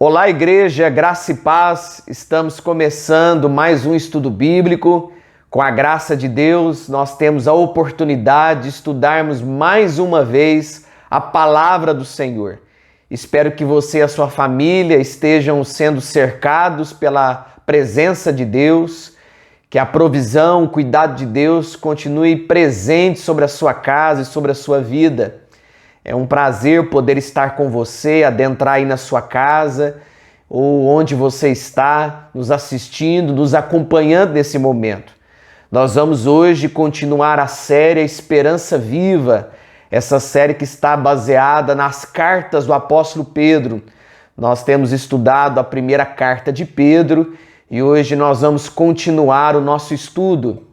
Olá, igreja, graça e paz. Estamos começando mais um estudo bíblico. Com a graça de Deus, nós temos a oportunidade de estudarmos mais uma vez a palavra do Senhor. Espero que você e a sua família estejam sendo cercados pela presença de Deus, que a provisão, o cuidado de Deus continue presente sobre a sua casa e sobre a sua vida. É um prazer poder estar com você, adentrar aí na sua casa ou onde você está, nos assistindo, nos acompanhando nesse momento. Nós vamos hoje continuar a série Esperança Viva, essa série que está baseada nas cartas do apóstolo Pedro. Nós temos estudado a primeira carta de Pedro e hoje nós vamos continuar o nosso estudo.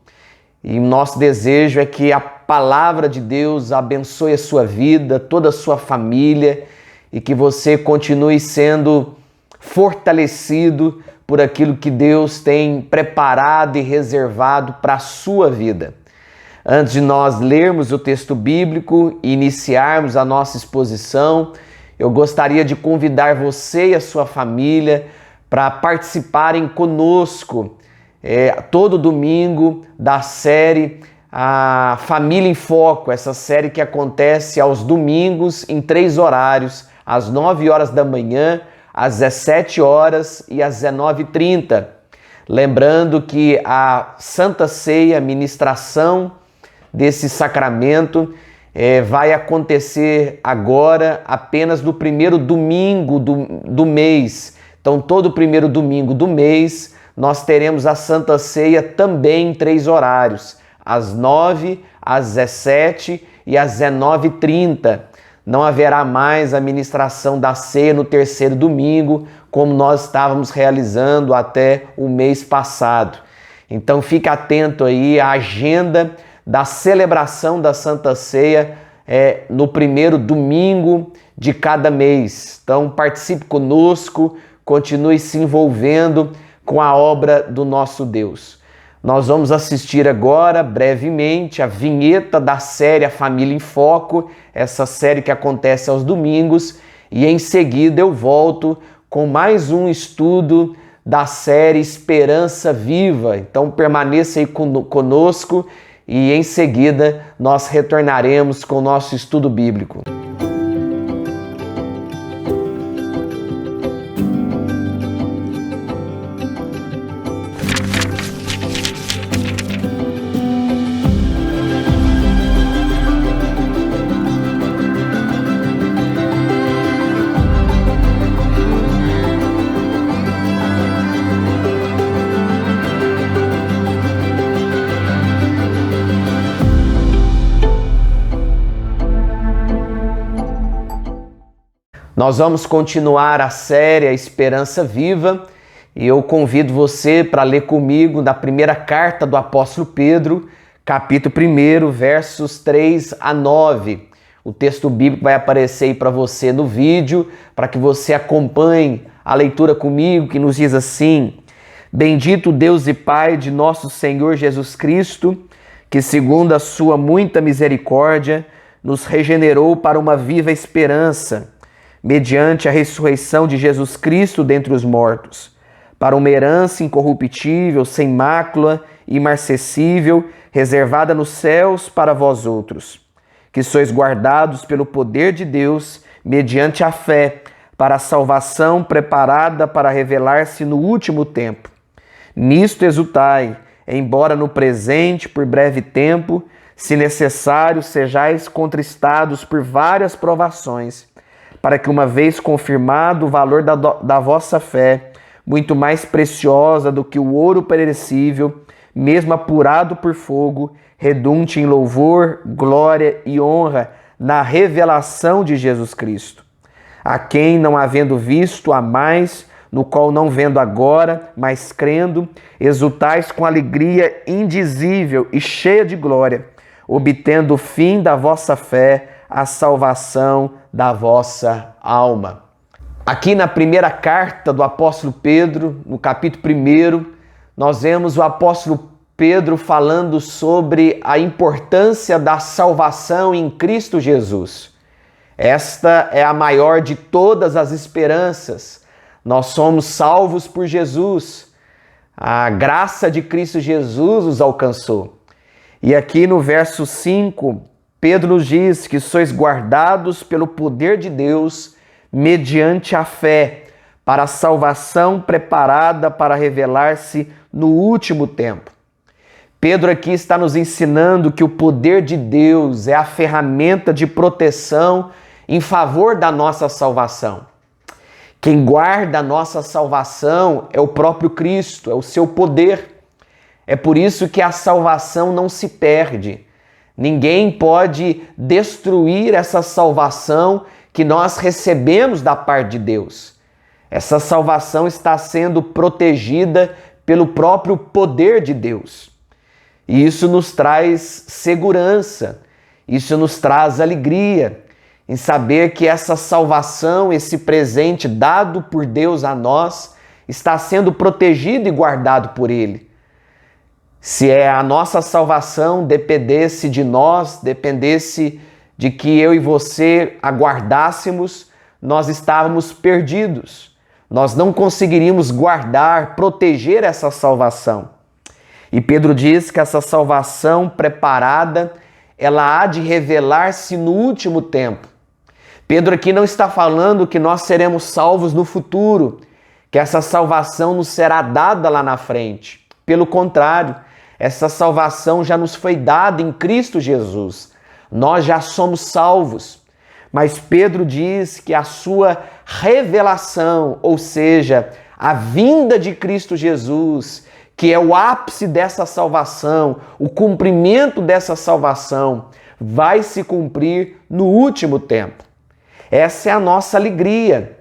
E o nosso desejo é que a palavra de Deus abençoe a sua vida, toda a sua família e que você continue sendo fortalecido por aquilo que Deus tem preparado e reservado para a sua vida. Antes de nós lermos o texto bíblico e iniciarmos a nossa exposição, eu gostaria de convidar você e a sua família para participarem conosco todo domingo da série A Família em Foco, essa série que acontece aos domingos em 3 horários, às 9 horas da manhã, às 17 horas e às 19h30. Lembrando que a Santa Ceia, a ministração desse sacramento, vai acontecer agora apenas no primeiro domingo do mês. Então, todo primeiro domingo do mês, nós teremos a Santa Ceia também em 3 horários, às 9, às 17 e às 19h30. Não haverá mais a ministração da ceia no terceiro domingo, como nós estávamos realizando até o mês passado. Então fique atento aí à agenda da celebração da Santa Ceia no primeiro domingo de cada mês. Então participe conosco, continue se envolvendo com a obra do nosso Deus. Nós vamos assistir agora, brevemente, a vinheta da série A Família em Foco, essa série que acontece aos domingos, e em seguida eu volto com mais um estudo da série Esperança Viva. Então permaneça aí conosco e em seguida nós retornaremos com o nosso estudo bíblico. Nós vamos continuar a série A Esperança Viva e eu convido você para ler comigo na primeira carta do apóstolo Pedro, capítulo 1, versos 3 a 9. O texto bíblico vai aparecer aí para você no vídeo, para que você acompanhe a leitura comigo, que nos diz assim: Bendito Deus e Pai de nosso Senhor Jesus Cristo, que segundo a sua muita misericórdia, nos regenerou para uma viva esperança, mediante a ressurreição de Jesus Cristo dentre os mortos, para uma herança incorruptível, sem mácula, imarcessível, reservada nos céus para vós outros, que sois guardados pelo poder de Deus, mediante a fé, para a salvação preparada para revelar-se no último tempo. Nisto exultai, embora no presente, por breve tempo, se necessário, sejais contristados por várias provações, para que, uma vez confirmado o valor da vossa fé, muito mais preciosa do que o ouro perecível, mesmo apurado por fogo, redunde em louvor, glória e honra na revelação de Jesus Cristo, a quem, não havendo visto, amais, no qual não vendo agora, mas crendo, exultais com alegria indizível e cheia de glória, obtendo o fim da vossa fé, a salvação da vossa alma. Aqui na primeira carta do apóstolo Pedro, no capítulo 1, nós vemos o apóstolo Pedro falando sobre a importância da salvação em Cristo Jesus. Esta é a maior de todas as esperanças. Nós somos salvos por Jesus. A graça de Cristo Jesus os alcançou. E aqui no verso 5, Pedro nos diz que sois guardados pelo poder de Deus mediante a fé, para a salvação preparada para revelar-se no último tempo. Pedro aqui está nos ensinando que o poder de Deus é a ferramenta de proteção em favor da nossa salvação. Quem guarda a nossa salvação é o próprio Cristo, é o seu poder. É por isso que a salvação não se perde. Ninguém pode destruir essa salvação que nós recebemos da parte de Deus. Essa salvação está sendo protegida pelo próprio poder de Deus. E isso nos traz segurança, isso nos traz alegria em saber que essa salvação, esse presente dado por Deus a nós, está sendo protegido e guardado por Ele. Se a nossa salvação dependesse de nós, dependesse de que eu e você aguardássemos, nós estávamos perdidos. Nós não conseguiríamos guardar, proteger essa salvação. E Pedro diz que essa salvação preparada, ela há de revelar-se no último tempo. Pedro aqui não está falando que nós seremos salvos no futuro, que essa salvação nos será dada lá na frente. Pelo contrário, essa salvação já nos foi dada em Cristo Jesus. Nós já somos salvos. Mas Pedro diz que a sua revelação, ou seja, a vinda de Cristo Jesus, que é o ápice dessa salvação, o cumprimento dessa salvação, vai se cumprir no último tempo. Essa é a nossa alegria,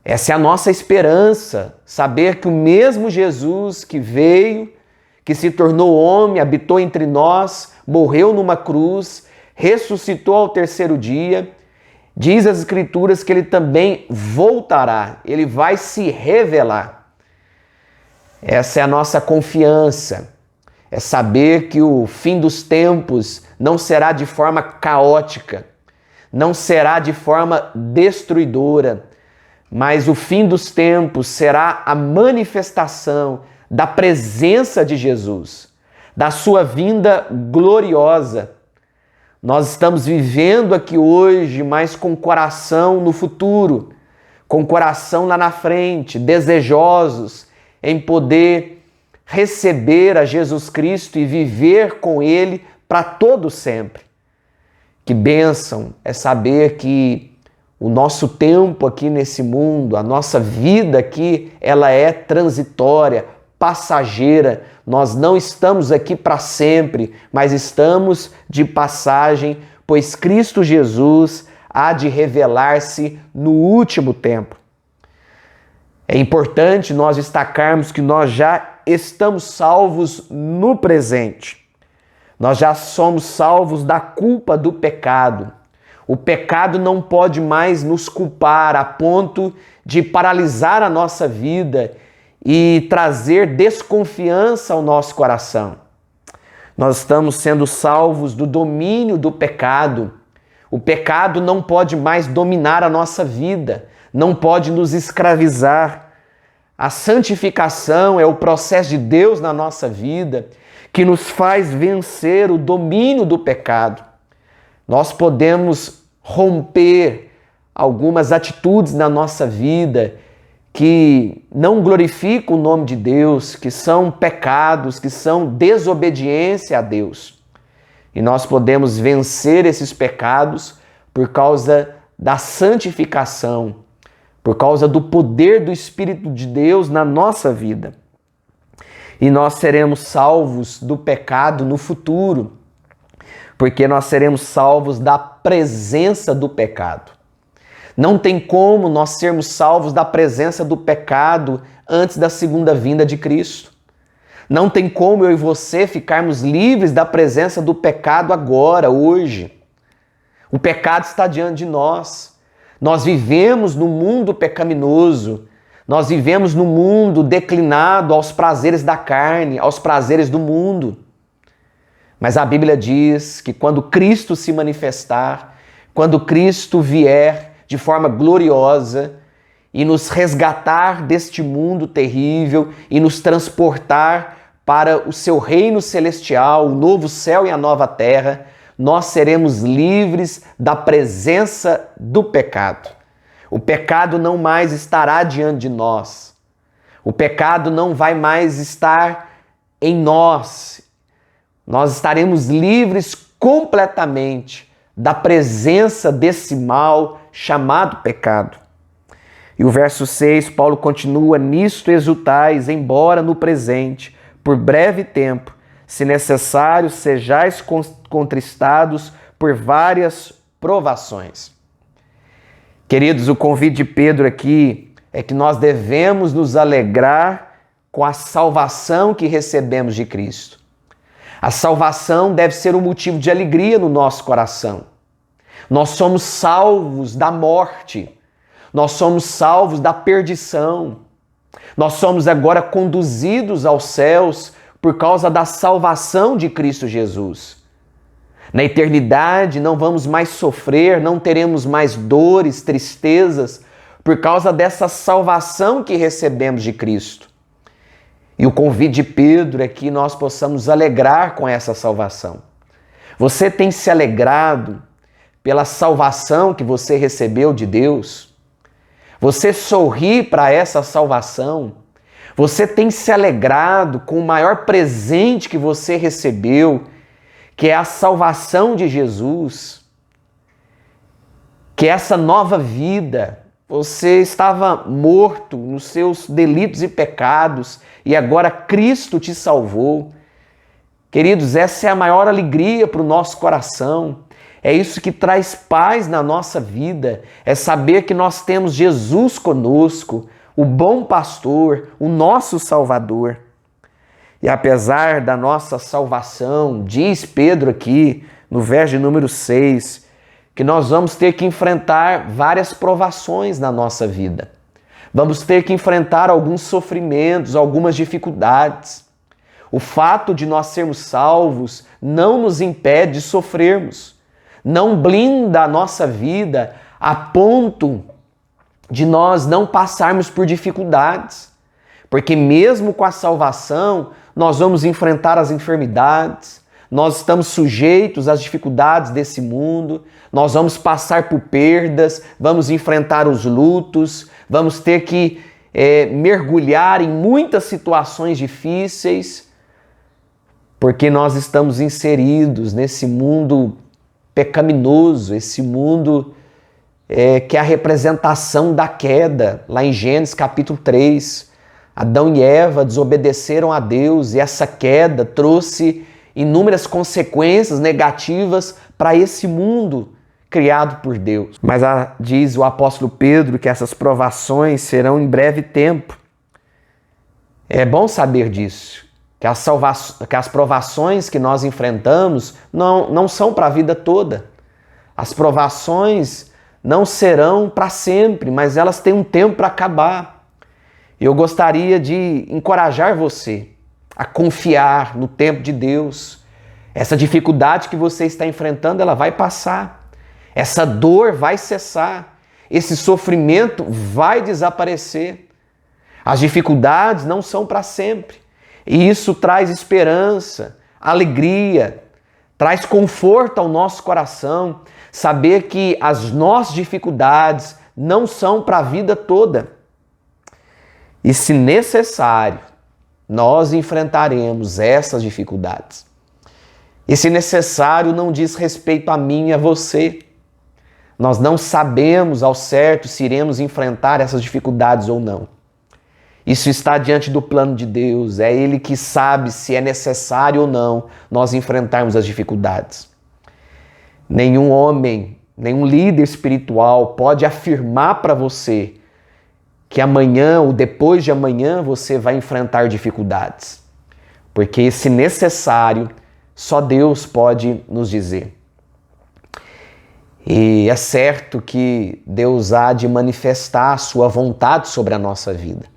essa é a nossa esperança, saber que o mesmo Jesus que veio, que se tornou homem, habitou entre nós, morreu numa cruz, ressuscitou ao terceiro dia, diz as Escrituras que ele também voltará, ele vai se revelar. Essa é a nossa confiança, é saber que o fim dos tempos não será de forma caótica, não será de forma destruidora, mas o fim dos tempos será a manifestação da presença de Jesus, da sua vinda gloriosa. Nós estamos vivendo aqui hoje, mas com o coração no futuro, com o coração lá na frente, desejosos em poder receber a Jesus Cristo e viver com Ele para todo sempre. Que bênção é saber que o nosso tempo aqui nesse mundo, a nossa vida aqui, ela é transitória, passageira. Nós não estamos aqui para sempre, mas estamos de passagem, pois Cristo Jesus há de revelar-se no último tempo. É importante nós destacarmos que nós já estamos salvos no presente. Nós já somos salvos da culpa do pecado. O pecado não pode mais nos culpar a ponto de paralisar a nossa vida e trazer desconfiança ao nosso coração. Nós estamos sendo salvos do domínio do pecado. O pecado não pode mais dominar a nossa vida, não pode nos escravizar. A santificação é o processo de Deus na nossa vida que nos faz vencer o domínio do pecado. Nós podemos romper algumas atitudes na nossa vida que não glorificam o nome de Deus, que são pecados, que são desobediência a Deus. E nós podemos vencer esses pecados por causa da santificação, por causa do poder do Espírito de Deus na nossa vida. E nós seremos salvos do pecado no futuro, porque nós seremos salvos da presença do pecado. Não tem como nós sermos salvos da presença do pecado antes da segunda vinda de Cristo. Não tem como eu e você ficarmos livres da presença do pecado agora, hoje. O pecado está diante de nós. Nós vivemos no mundo pecaminoso. Nós vivemos no mundo declinado aos prazeres da carne, aos prazeres do mundo. Mas a Bíblia diz que quando Cristo se manifestar, quando Cristo vier de forma gloriosa, e nos resgatar deste mundo terrível e nos transportar para o seu reino celestial, o novo céu e a nova terra, nós seremos livres da presença do pecado. O pecado não mais estará diante de nós. O pecado não vai mais estar em nós. Nós estaremos livres completamente da presença desse mal chamado pecado. E o verso 6, Paulo continua: nisto exultais, embora no presente, por breve tempo, se necessário, sejais contristados por várias provações. Queridos, o convite de Pedro aqui é que nós devemos nos alegrar com a salvação que recebemos de Cristo. A salvação deve ser um motivo de alegria no nosso coração. Nós somos salvos da morte. Nós somos salvos da perdição. Nós somos agora conduzidos aos céus por causa da salvação de Cristo Jesus. Na eternidade não vamos mais sofrer, não teremos mais dores, tristezas, por causa dessa salvação que recebemos de Cristo. E o convite de Pedro é que nós possamos alegrar com essa salvação. Você tem se alegrado pela salvação que você recebeu de Deus? Você sorri para essa salvação? Você tem se alegrado com o maior presente que você recebeu, que é a salvação de Jesus? Que é essa nova vida. Você estava morto nos seus delitos e pecados e agora Cristo te salvou. Queridos, essa é a maior alegria para o nosso coração. É isso que traz paz na nossa vida, é saber que nós temos Jesus conosco, o bom pastor, o nosso Salvador. E apesar da nossa salvação, diz Pedro aqui no verso de número 6, que nós vamos ter que enfrentar várias provações na nossa vida. Vamos ter que enfrentar alguns sofrimentos, algumas dificuldades. O fato de nós sermos salvos não nos impede de sofrermos. Não blinda a nossa vida a ponto de nós não passarmos por dificuldades. Porque mesmo com a salvação, nós vamos enfrentar as enfermidades, nós estamos sujeitos às dificuldades desse mundo, nós vamos passar por perdas, vamos enfrentar os lutos, vamos ter que mergulhar em muitas situações difíceis, porque nós estamos inseridos nesse mundo pecaminoso, esse mundo que é a representação da queda, lá em Gênesis capítulo 3. Adão e Eva desobedeceram a Deus e essa queda trouxe inúmeras consequências negativas para esse mundo criado por Deus. Mas diz o apóstolo Pedro que essas provações serão em breve tempo. É bom saber disso, que as provações que nós enfrentamos não são para a vida toda. As provações não serão para sempre, mas elas têm um tempo para acabar. Eu gostaria de encorajar você a confiar no tempo de Deus. Essa dificuldade que você está enfrentando, ela vai passar. Essa dor vai cessar. Esse sofrimento vai desaparecer. As dificuldades não são para sempre. E isso traz esperança, alegria, traz conforto ao nosso coração. Saber que as nossas dificuldades não são para a vida toda. E se necessário, nós enfrentaremos essas dificuldades. E se necessário, não diz respeito a mim e a você. Nós não sabemos ao certo se iremos enfrentar essas dificuldades ou não. Isso está diante do plano de Deus. É Ele que sabe se é necessário ou não nós enfrentarmos as dificuldades. Nenhum homem, nenhum líder espiritual pode afirmar para você que amanhã ou depois de amanhã você vai enfrentar dificuldades. Porque se necessário, só Deus pode nos dizer. E é certo que Deus há de manifestar a sua vontade sobre a nossa vida.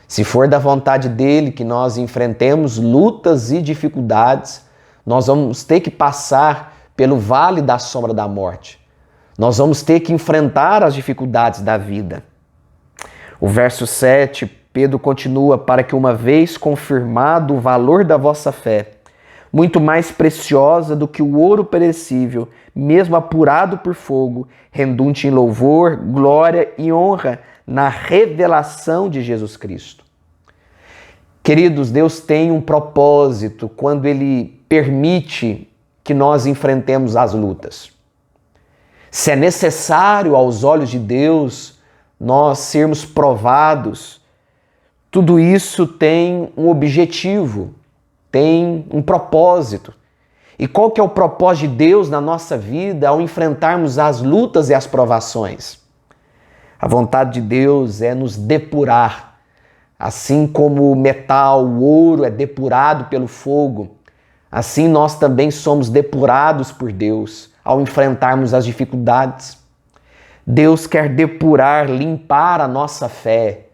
Se for da vontade dele que nós enfrentemos lutas e dificuldades, nós vamos ter que passar pelo vale da sombra da morte. Nós vamos ter que enfrentar as dificuldades da vida. O verso 7, Pedro continua: para que uma vez confirmado o valor da vossa fé, muito mais preciosa do que o ouro perecível, mesmo apurado por fogo, redunde em louvor, glória e honra na revelação de Jesus Cristo. Queridos, Deus tem um propósito quando Ele permite que nós enfrentemos as lutas. Se é necessário aos olhos de Deus nós sermos provados, tudo isso tem um objetivo, tem um propósito. E qual que é o propósito de Deus na nossa vida ao enfrentarmos as lutas e as provações? A vontade de Deus é nos depurar. Assim como o metal, o ouro é depurado pelo fogo, assim nós também somos depurados por Deus ao enfrentarmos as dificuldades. Deus quer depurar, limpar a nossa fé.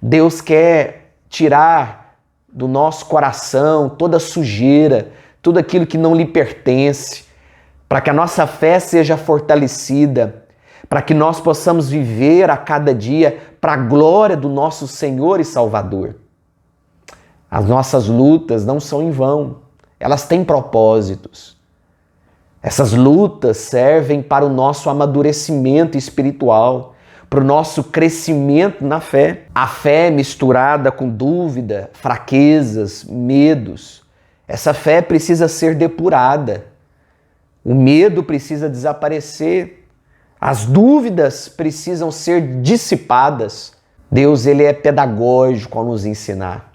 Deus quer tirar do nosso coração toda sujeira, tudo aquilo que não lhe pertence, para que a nossa fé seja fortalecida, para que nós possamos viver a cada dia para a glória do nosso Senhor e Salvador. As nossas lutas não são em vão, elas têm propósitos. Essas lutas servem para o nosso amadurecimento espiritual, para o nosso crescimento na fé. A fé misturada com dúvida, fraquezas, medos, essa fé precisa ser depurada. O medo precisa desaparecer. As dúvidas precisam ser dissipadas. Deus, ele é pedagógico ao nos ensinar.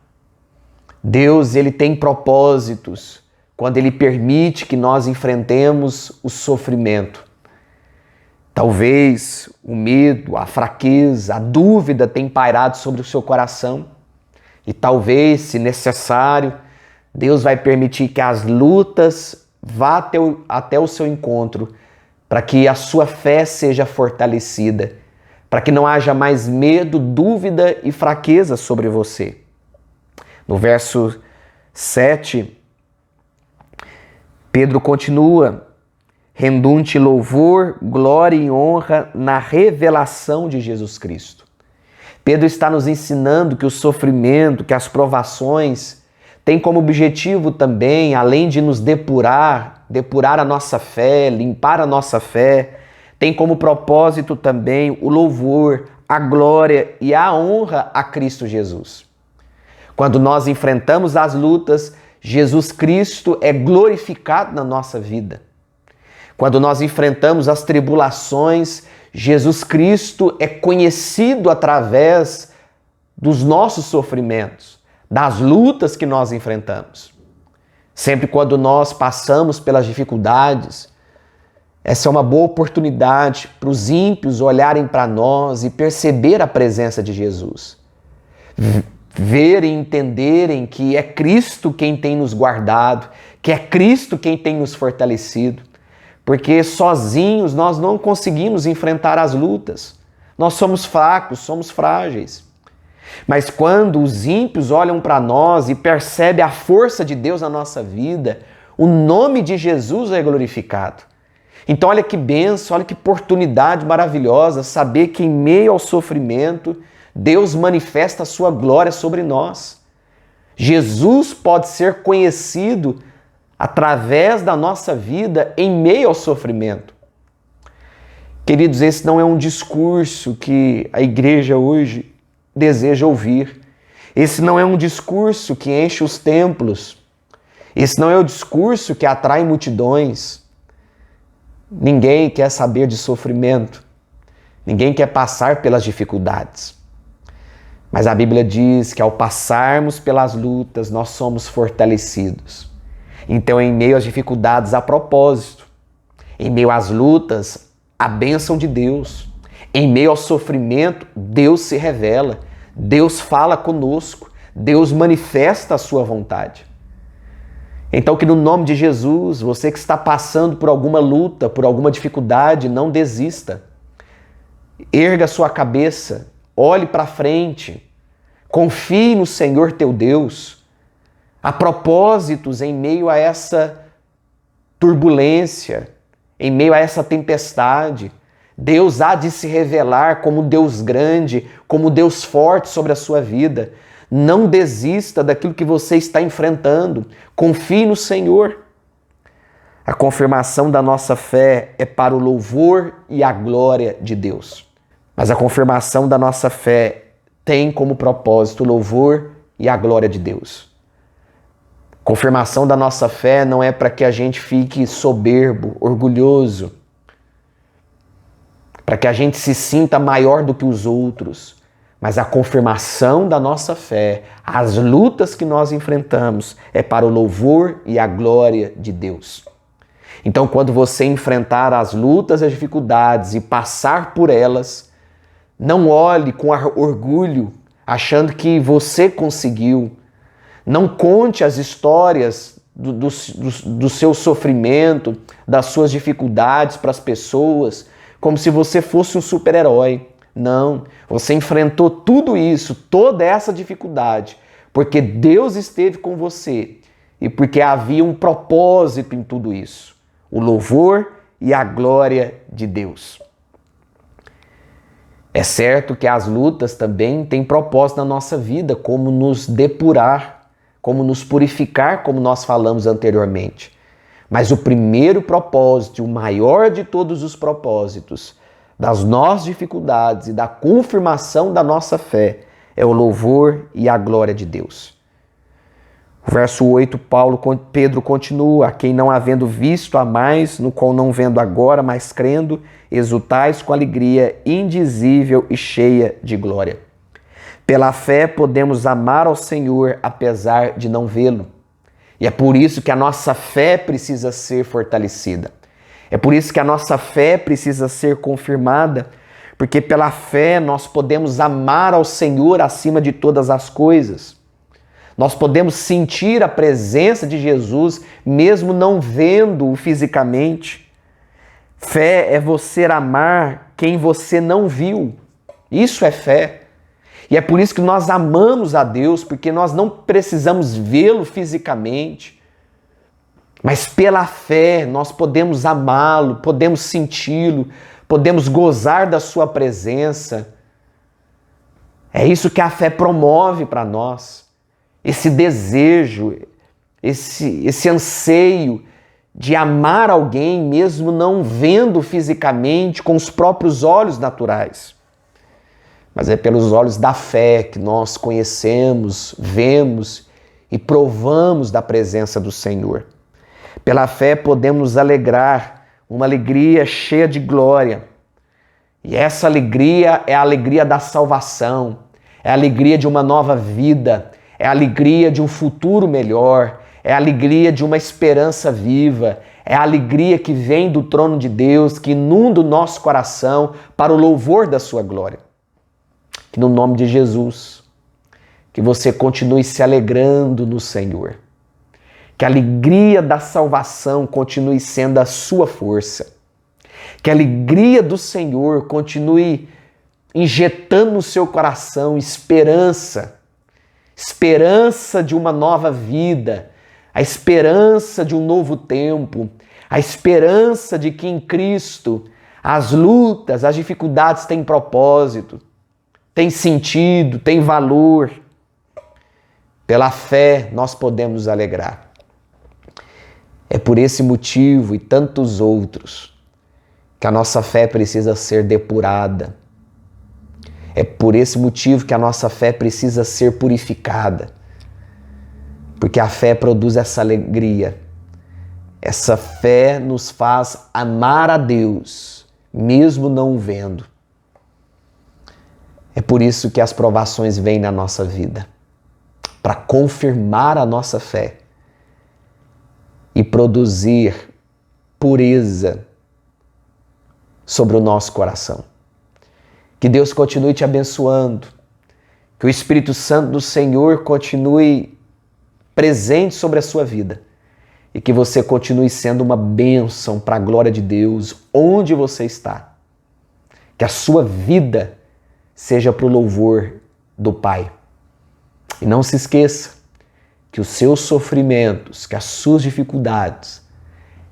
Deus, ele tem propósitos quando ele permite que nós enfrentemos o sofrimento. Talvez o medo, a fraqueza, a dúvida tenham pairado sobre o seu coração. E talvez, se necessário, Deus vai permitir que as lutas vá até o seu encontro, para que a sua fé seja fortalecida, para que não haja mais medo, dúvida e fraqueza sobre você. No verso 7, Pedro continua: redunde louvor, glória e honra na revelação de Jesus Cristo. Pedro está nos ensinando que o sofrimento, que as provações têm como objetivo também, além de nos depurar a nossa fé, limpar a nossa fé, tem como propósito também o louvor, a glória e a honra a Cristo Jesus. Quando nós enfrentamos as lutas, Jesus Cristo é glorificado na nossa vida. Quando nós enfrentamos as tribulações, Jesus Cristo é conhecido através dos nossos sofrimentos, das lutas que nós enfrentamos. Sempre quando nós passamos pelas dificuldades, essa é uma boa oportunidade para os ímpios olharem para nós e perceber a presença de Jesus. Verem e entenderem que é Cristo quem tem nos guardado, que é Cristo quem tem nos fortalecido. Porque sozinhos nós não conseguimos enfrentar as lutas. Nós somos fracos, somos frágeis. Mas quando os ímpios olham para nós e percebem a força de Deus na nossa vida, o nome de Jesus é glorificado. Então olha que bênção, olha que oportunidade maravilhosa saber que em meio ao sofrimento, Deus manifesta a sua glória sobre nós. Jesus pode ser conhecido através da nossa vida em meio ao sofrimento. Queridos, esse não é um discurso que a igreja hoje deseja ouvir. Esse não é um discurso que enche os templos. Esse não é o discurso que atrai multidões. Ninguém quer saber de sofrimento. Ninguém quer passar pelas dificuldades. Mas a Bíblia diz que ao passarmos pelas lutas, nós somos fortalecidos. Então, em meio às dificuldades, há propósito. Em meio às lutas, a bênção de Deus. Em meio ao sofrimento, Deus se revela. Deus fala conosco. Deus manifesta a sua vontade. Então, que no nome de Jesus, você que está passando por alguma luta, por alguma dificuldade, não desista. Erga a sua cabeça. Olhe para frente, confie no Senhor teu Deus. Há propósitos em meio a essa turbulência, em meio a essa tempestade. Deus há de se revelar como Deus grande, como Deus forte sobre a sua vida. Não desista daquilo que você está enfrentando. Confie no Senhor. A confirmação da nossa fé é para o louvor e a glória de Deus. Mas a confirmação da nossa fé tem como propósito o louvor e a glória de Deus. Confirmação da nossa fé não é para que a gente fique soberbo, orgulhoso, para que a gente se sinta maior do que os outros. Mas a confirmação da nossa fé, as lutas que nós enfrentamos, é para o louvor e a glória de Deus. Então, quando você enfrentar as lutas e as dificuldades e passar por elas, não olhe com orgulho, achando que você conseguiu. Não conte as histórias do seu sofrimento, das suas dificuldades para as pessoas, como se você fosse um super-herói. Não, você enfrentou tudo isso, toda essa dificuldade, porque Deus esteve com você e porque havia um propósito em tudo isso. O louvor e a glória de Deus. É certo que as lutas também têm propósito na nossa vida, como nos depurar, como nos purificar, como nós falamos anteriormente. Mas o primeiro propósito, o maior de todos os propósitos, das nossas dificuldades e da confirmação da nossa fé, é o louvor e a glória de Deus. Verso 8, Pedro continua: a quem não havendo visto amais, no qual não vendo agora, mas crendo, exultais com alegria indizível e cheia de glória. Pela fé podemos amar ao Senhor apesar de não vê-lo. E é por isso que a nossa fé precisa ser fortalecida. É por isso que a nossa fé precisa ser confirmada, porque pela fé nós podemos amar ao Senhor acima de todas as coisas. Nós podemos sentir a presença de Jesus, mesmo não vendo-o fisicamente. Fé é você amar quem você não viu. Isso é fé. E é por isso que nós amamos a Deus, porque nós não precisamos vê-lo fisicamente. Mas pela fé nós podemos amá-lo, podemos senti-lo, podemos gozar da sua presença. É isso que a fé promove para nós. Esse desejo, esse anseio de amar alguém mesmo não vendo fisicamente com os próprios olhos naturais. Mas é pelos olhos da fé que nós conhecemos, vemos e provamos da presença do Senhor. Pela fé podemos nos alegrar, uma alegria cheia de glória. E essa alegria é a alegria da salvação, é a alegria de uma nova vida, é a alegria de um futuro melhor, é a alegria de uma esperança viva, é a alegria que vem do trono de Deus, que inunda o nosso coração para o louvor da sua glória. Que no nome de Jesus, que você continue se alegrando no Senhor. Que a alegria da salvação continue sendo a sua força. Que a alegria do Senhor continue injetando no seu coração esperança de uma nova vida, a esperança de um novo tempo, a esperança de que em Cristo as lutas, as dificuldades têm propósito, têm sentido, têm valor. Pela fé nós podemos nos alegrar. É por esse motivo e tantos outros que a nossa fé precisa ser depurada. É por esse motivo que a nossa fé precisa ser purificada. Porque a fé produz essa alegria. Essa fé nos faz amar a Deus, mesmo não o vendo. É por isso que as provações vêm na nossa vida. Para confirmar a nossa fé e produzir pureza sobre o nosso coração. Que Deus continue te abençoando, que o Espírito Santo do Senhor continue presente sobre a sua vida e que você continue sendo uma bênção para a glória de Deus onde você está. Que a sua vida seja para o louvor do Pai. E não se esqueça que os seus sofrimentos, que as suas dificuldades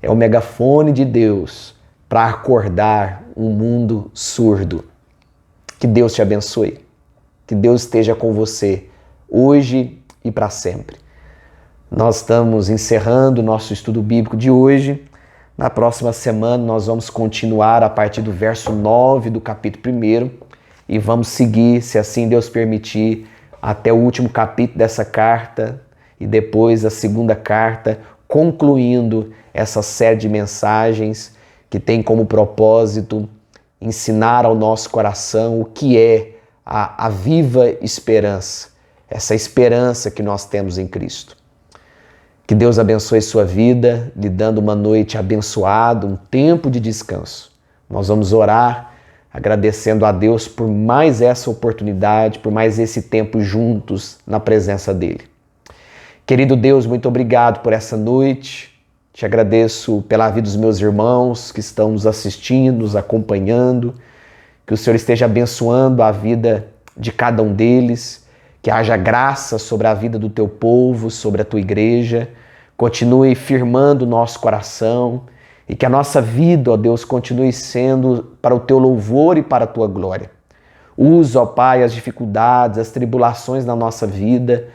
é o megafone de Deus para acordar um mundo surdo. Que Deus te abençoe. Que Deus esteja com você hoje e para sempre. Nós estamos encerrando o nosso estudo bíblico de hoje. Na próxima semana nós vamos continuar a partir do verso 9 do capítulo 1 e vamos seguir, se assim Deus permitir, até o último capítulo dessa carta e depois a segunda carta, concluindo essa série de mensagens que tem como propósito ensinar ao nosso coração o que é a viva esperança, essa esperança que nós temos em Cristo. Que Deus abençoe sua vida, lhe dando uma noite abençoada, um tempo de descanso. Nós vamos orar agradecendo a Deus por mais essa oportunidade, por mais esse tempo juntos na presença dEle. Querido Deus, muito obrigado por essa noite. Te agradeço pela vida dos meus irmãos que estão nos assistindo, nos acompanhando. Que o Senhor esteja abençoando a vida de cada um deles. Que haja graça sobre a vida do teu povo, sobre a tua igreja. Continue firmando o nosso coração. E que a nossa vida, ó Deus, continue sendo para o teu louvor e para a tua glória. Usa, ó Pai, as dificuldades, as tribulações na nossa vida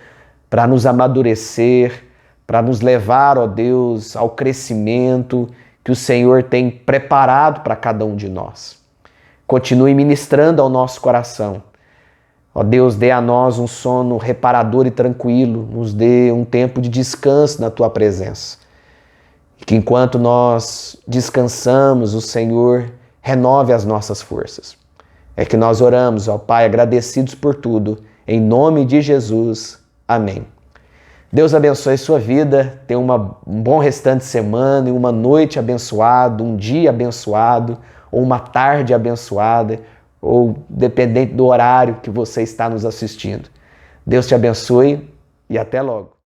para nos amadurecer, para nos levar, ó Deus, ao crescimento que o Senhor tem preparado para cada um de nós. Continue ministrando ao nosso coração. Ó Deus, dê a nós um sono reparador e tranquilo, nos dê um tempo de descanso na Tua presença. E que enquanto nós descansamos, o Senhor renove as nossas forças. É que nós oramos, ó Pai, agradecidos por tudo, em nome de Jesus. Amém. Deus abençoe sua vida, tenha um bom restante de semana e uma noite abençoada, um dia abençoado, ou uma tarde abençoada, ou dependente do horário que você está nos assistindo. Deus te abençoe e até logo.